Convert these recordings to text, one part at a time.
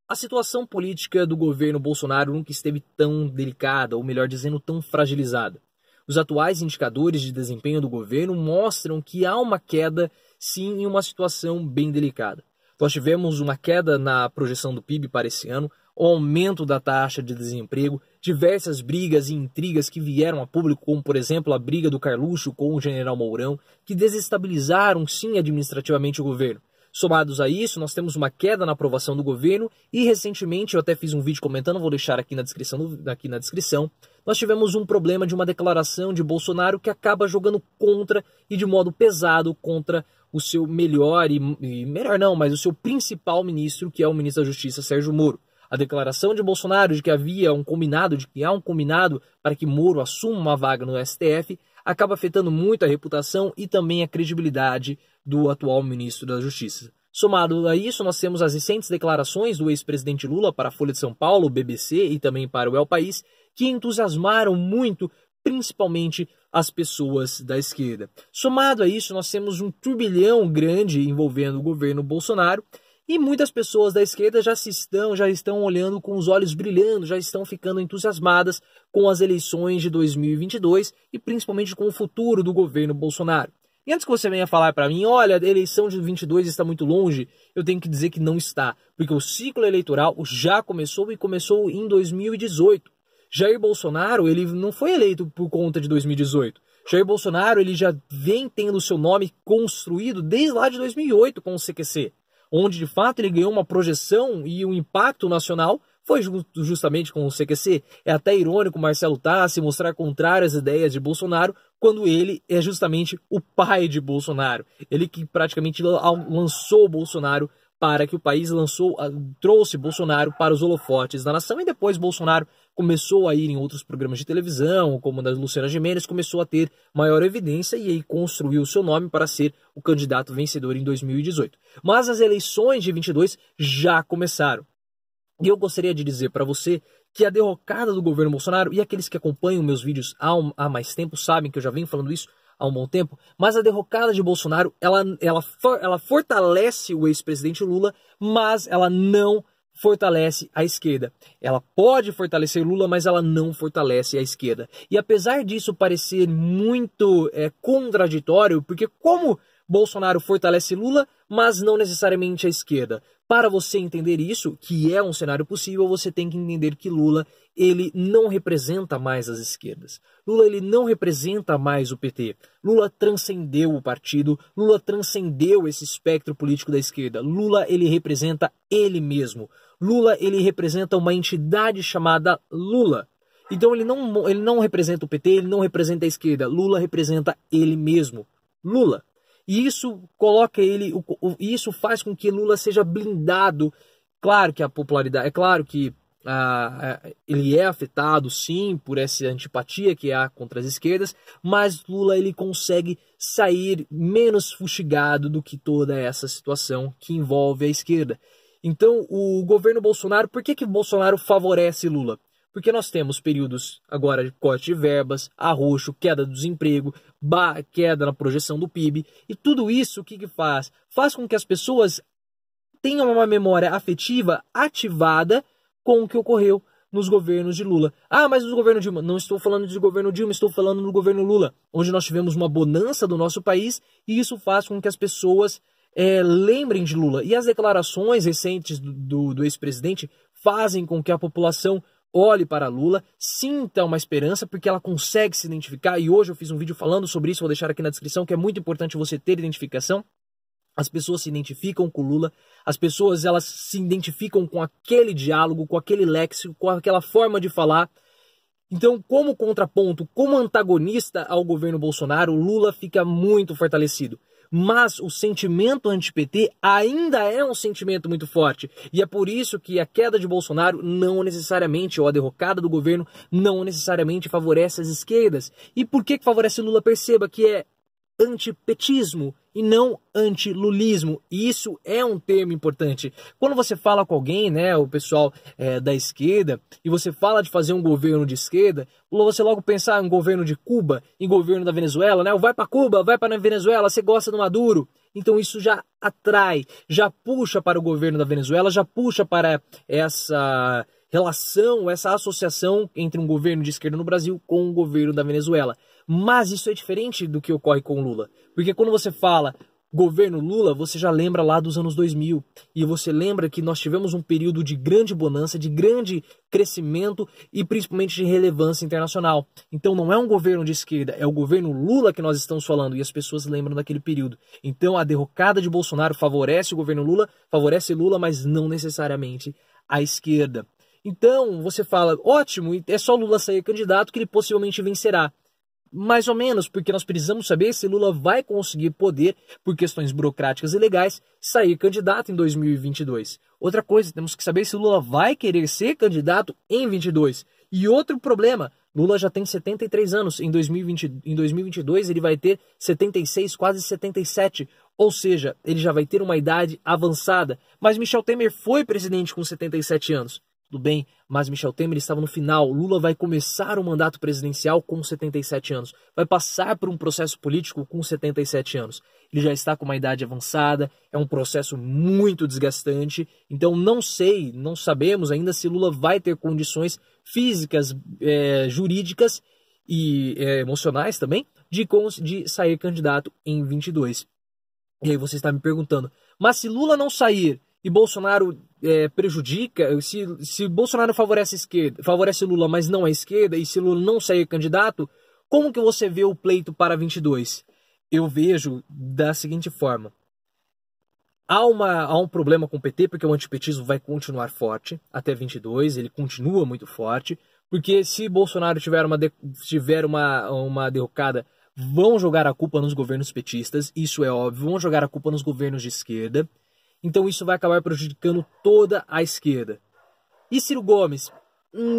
A situação política do governo Bolsonaro nunca esteve tão delicada, ou melhor dizendo, tão fragilizada. Os atuais indicadores de desempenho do governo mostram que há uma queda, sim, em uma situação bem delicada. Nós tivemos uma queda na projeção do PIB para esse ano, o aumento da taxa de desemprego, diversas brigas e intrigas que vieram a público, como por exemplo a briga do Carluxo com o general Mourão, que desestabilizaram sim administrativamente o governo. Somados a isso, nós temos uma queda na aprovação do governo e recentemente, eu até fiz um vídeo comentando, vou deixar aqui na descrição, nós tivemos um problema de uma declaração de Bolsonaro que acaba jogando contra e de modo pesado contra o seu melhor mas o seu principal ministro, que é o ministro da Justiça, Sérgio Moro. A declaração de Bolsonaro de que há um combinado para que Moro assuma uma vaga no STF acaba afetando muito a reputação e também a credibilidade do atual ministro da Justiça. Somado a isso, nós temos as recentes declarações do ex-presidente Lula para a Folha de São Paulo, BBC e também para o El País, que entusiasmaram muito, principalmente as pessoas da esquerda. Somado a isso, nós temos um turbilhão grande envolvendo o governo Bolsonaro, e muitas pessoas da esquerda já estão olhando com os olhos brilhando, já estão ficando entusiasmadas com as eleições de 2022 e principalmente com o futuro do governo Bolsonaro. E antes que você venha falar para mim, olha, a eleição de 22 está muito longe, eu tenho que dizer que não está, porque o ciclo eleitoral já começou e começou em 2018. Jair Bolsonaro, ele não foi eleito por conta de 2018. Jair Bolsonaro, ele já vem tendo seu nome construído desde lá de 2008 com o CQC. Onde de fato ele ganhou uma projeção e um impacto nacional foi justamente com o CQC. É até irônico Marcelo Tassi mostrar contrário às ideias de Bolsonaro quando ele é justamente o pai de Bolsonaro. Ele que praticamente lançou Bolsonaro para que o país trouxe Bolsonaro para os holofotes da nação e depois Bolsonaro começou a ir em outros programas de televisão, como o da Luciana Gimenez, começou a ter maior evidência e aí construiu o seu nome para ser o candidato vencedor em 2018. Mas as eleições de 22 já começaram. E eu gostaria de dizer para você que a derrocada do governo Bolsonaro, e aqueles que acompanham meus vídeos há mais tempo sabem que eu já venho falando isso há um bom tempo, mas a derrocada de Bolsonaro, ela fortalece o ex-presidente Lula, mas ela não fortalece a esquerda. Ela pode fortalecer Lula, mas ela não fortalece a esquerda. E apesar disso parecer muito contraditório, porque como Bolsonaro fortalece Lula, mas não necessariamente a esquerda. Para você entender isso, que é um cenário possível, você tem que entender que Lula, ele não representa mais as esquerdas. Lula, ele não representa mais o PT. Lula transcendeu o partido, Lula transcendeu esse espectro político da esquerda. Lula, ele representa ele mesmo. Lula, ele representa uma entidade chamada Lula. Então ele não representa o PT, ele não representa a esquerda. Lula representa ele mesmo. Lula. E isso isso faz com que Lula seja blindado. Claro que a popularidade, é claro que ele é afetado sim por essa antipatia que há contra as esquerdas, mas Lula ele consegue sair menos fustigado do que toda essa situação que envolve a esquerda. Então o governo Bolsonaro, por que Bolsonaro favorece Lula? Porque nós temos períodos agora de corte de verbas, arroxo, queda do desemprego, queda na projeção do PIB. E tudo isso o que faz? Faz com que as pessoas tenham uma memória afetiva ativada com o que ocorreu nos governos de Lula. Ah, mas no governo Dilma. Não estou falando de governo Dilma, estou falando do governo Lula, onde nós tivemos uma bonança do nosso país e isso faz com que as pessoas lembrem de Lula. E as declarações recentes do ex-presidente fazem com que a população olhe para Lula, sinta uma esperança, porque ela consegue se identificar, e hoje eu fiz um vídeo falando sobre isso, vou deixar aqui na descrição, que é muito importante você ter identificação. As pessoas se identificam com Lula, as pessoas elas se identificam com aquele diálogo, com aquele léxico, com aquela forma de falar. Então, como contraponto, como antagonista ao governo Bolsonaro, Lula fica muito fortalecido. Mas o sentimento anti-PT ainda é um sentimento muito forte. E é por isso que a queda de Bolsonaro não necessariamente, ou a derrocada do governo, não necessariamente favorece as esquerdas. E por que favorece Lula? Perceba que é antipetismo e não antilulismo. E isso é um termo importante. Quando você fala com alguém, né, o pessoal da esquerda, e você fala de fazer um governo de esquerda, você logo pensar em governo de Cuba, em governo da Venezuela, né? Vai para Cuba, vai para Venezuela, você gosta do Maduro. Então isso já atrai, já puxa para o governo da Venezuela, já puxa para essa relação, essa associação entre um governo de esquerda no Brasil com o governo da Venezuela. Mas isso é diferente do que ocorre com Lula. Porque quando você fala governo Lula, você já lembra lá dos anos 2000. E você lembra que nós tivemos um período de grande bonança, de grande crescimento e principalmente de relevância internacional. Então não é um governo de esquerda, é o governo Lula que nós estamos falando. E as pessoas lembram daquele período. Então a derrocada de Bolsonaro favorece o governo Lula, favorece Lula, mas não necessariamente a esquerda. Então você fala, ótimo, é só Lula sair candidato que ele possivelmente vencerá. Mais ou menos, porque nós precisamos saber se Lula vai conseguir poder, por questões burocráticas e legais, sair candidato em 2022. Outra coisa, temos que saber se Lula vai querer ser candidato em 22. E outro problema, Lula já tem 73 anos, em 2022 ele vai ter 76, quase 77, ou seja, ele já vai ter uma idade avançada. Mas Michel Temer foi presidente com 77 anos. Tudo bem, mas Michel Temer estava no final. Lula vai começar o mandato presidencial com 77 anos. Vai passar por um processo político com 77 anos. Ele já está com uma idade avançada, é um processo muito desgastante. Então não sabemos ainda se Lula vai ter condições físicas, jurídicas e emocionais também de sair candidato em 22. E aí você está me perguntando, mas se Lula não sair e Bolsonaro prejudica, se Bolsonaro favorece a esquerda, favorece Lula, mas não a esquerda, e se Lula não sair candidato, como que você vê o pleito para 22? Eu vejo da seguinte forma. Há um problema com o PT, porque o antipetismo vai continuar forte até 22, ele continua muito forte, porque se Bolsonaro tiver uma derrocada, vão jogar a culpa nos governos petistas, isso é óbvio, vão jogar a culpa nos governos de esquerda. Então isso vai acabar prejudicando toda a esquerda. E Ciro Gomes?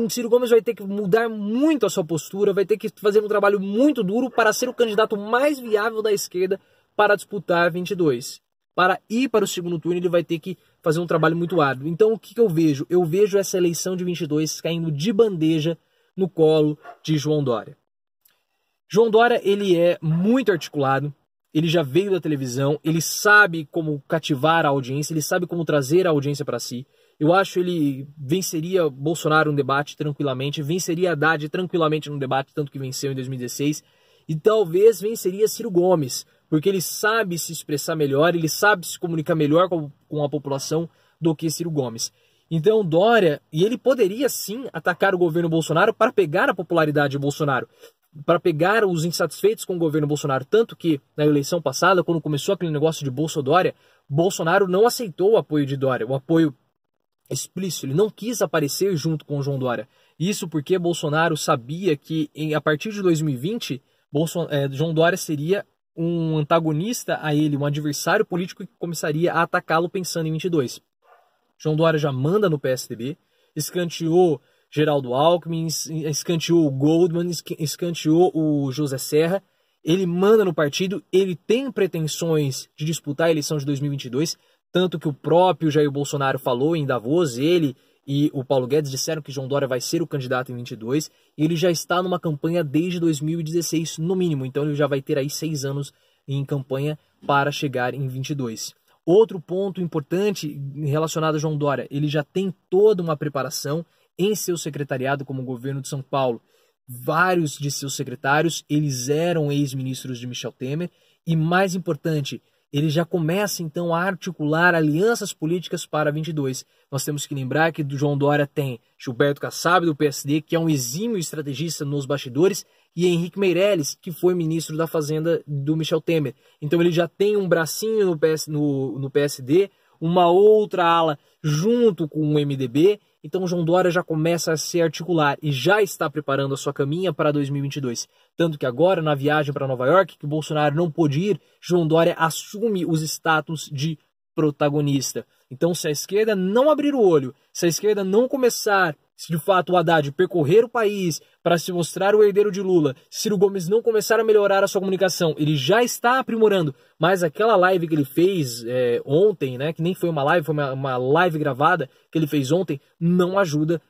Ciro Gomes vai ter que mudar muito a sua postura, vai ter que fazer um trabalho muito duro para ser o candidato mais viável da esquerda para disputar 22. Para ir para o segundo turno ele vai ter que fazer um trabalho muito árduo. Então o que eu vejo? Eu vejo essa eleição de 22 caindo de bandeja no colo de João Dória. João Dória, ele é muito articulado. Ele já veio da televisão, ele sabe como cativar a audiência, ele sabe como trazer a audiência para si. Eu acho que ele venceria Bolsonaro no debate tranquilamente, venceria Haddad tranquilamente no debate, tanto que venceu em 2016, e talvez venceria Ciro Gomes, porque ele sabe se expressar melhor, ele sabe se comunicar melhor com a população do que Ciro Gomes. Então Dória, e ele poderia sim atacar o governo Bolsonaro para pegar a popularidade de Bolsonaro, para pegar os insatisfeitos com o governo Bolsonaro, tanto que na eleição passada, quando começou aquele negócio de Bolsodória, Bolsonaro não aceitou o apoio de Dória, o apoio explícito, ele não quis aparecer junto com o João Dória. Isso porque Bolsonaro sabia que a partir de 2020, João Dória seria um antagonista a ele, um adversário político que começaria a atacá-lo pensando em 22. João Dória já manda no PSDB, escanteou Geraldo Alckmin, escanteou o Goldman, escanteou o José Serra. Ele manda no partido, ele tem pretensões de disputar a eleição de 2022, tanto que o próprio Jair Bolsonaro falou em Davos, ele e o Paulo Guedes disseram que João Dória vai ser o candidato em 22, e ele já está numa campanha desde 2016, no mínimo, então ele já vai ter aí 6 anos em campanha para chegar em 22. Outro ponto importante relacionado a João Dória, ele já tem toda uma preparação em seu secretariado como governo de São Paulo. Vários de seus secretários, eles eram ex-ministros de Michel Temer, e mais importante, ele já começa então a articular alianças políticas para 22. Nós temos que lembrar que do João Dória tem Gilberto Kassab do PSD, que é um exímio estrategista nos bastidores, e Henrique Meirelles, que foi ministro da Fazenda do Michel Temer. Então ele já tem um bracinho no PSD, uma outra ala junto com o MDB. Então o João Dória já começa a se articular e já está preparando a sua caminha para 2022. Tanto que agora, na viagem para Nova York, que Bolsonaro não pôde ir, João Dória assume os status de protagonista. Então se a esquerda não abrir o olho, se a esquerda não começar, se de fato o Haddad percorrer o país para se mostrar o herdeiro de Lula, se Ciro Gomes não começar a melhorar a sua comunicação, ele já está aprimorando, mas aquela live que ele fez ontem, né, que nem foi uma live, foi uma live gravada que ele fez ontem, não ajuda.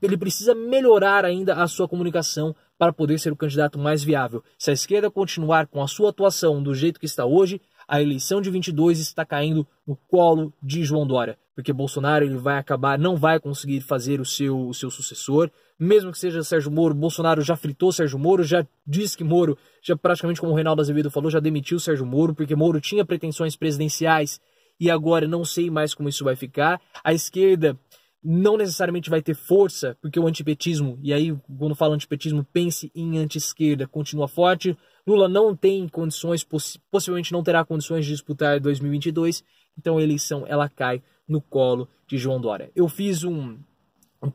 Ele precisa melhorar ainda a sua comunicação para poder ser o candidato mais viável. Se a esquerda continuar com a sua atuação do jeito que está hoje, a eleição de 22 está caindo no colo de João Dória, porque Bolsonaro ele vai acabar, não vai conseguir fazer o seu sucessor, mesmo que seja Sérgio Moro. Bolsonaro já fritou Sérgio Moro, já disse que Moro, já praticamente como o Reinaldo Azevedo falou, já demitiu Sérgio Moro, porque Moro tinha pretensões presidenciais e agora não sei mais como isso vai ficar. A esquerda não necessariamente vai ter força, porque o antipetismo, e aí quando falo antipetismo, pense em anti-esquerda, continua forte. Lula não tem condições, possivelmente não terá condições de disputar 2022, então a eleição ela cai no colo de João Dória. Eu fiz um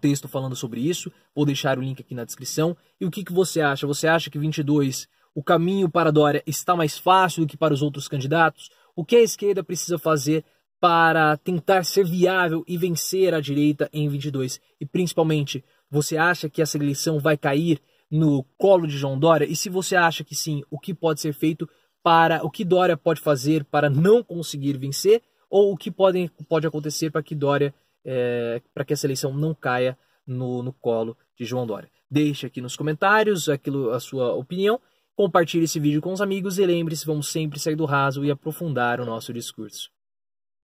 texto falando sobre isso, vou deixar o link aqui na descrição. E o que você acha? Você acha que 22, o caminho para Dória está mais fácil do que para os outros candidatos? O que a esquerda precisa fazer para tentar ser viável e vencer a direita em 22? E principalmente, você acha que essa eleição vai cair no colo de João Dória? E se você acha que sim, o que pode ser feito para o que Dória pode fazer para não conseguir vencer? Ou o que pode acontecer para que Dória, para que essa eleição não caia no colo de João Dória? Deixe aqui nos comentários a sua opinião, compartilhe esse vídeo com os amigos e lembre-se, vamos sempre sair do raso e aprofundar o nosso discurso.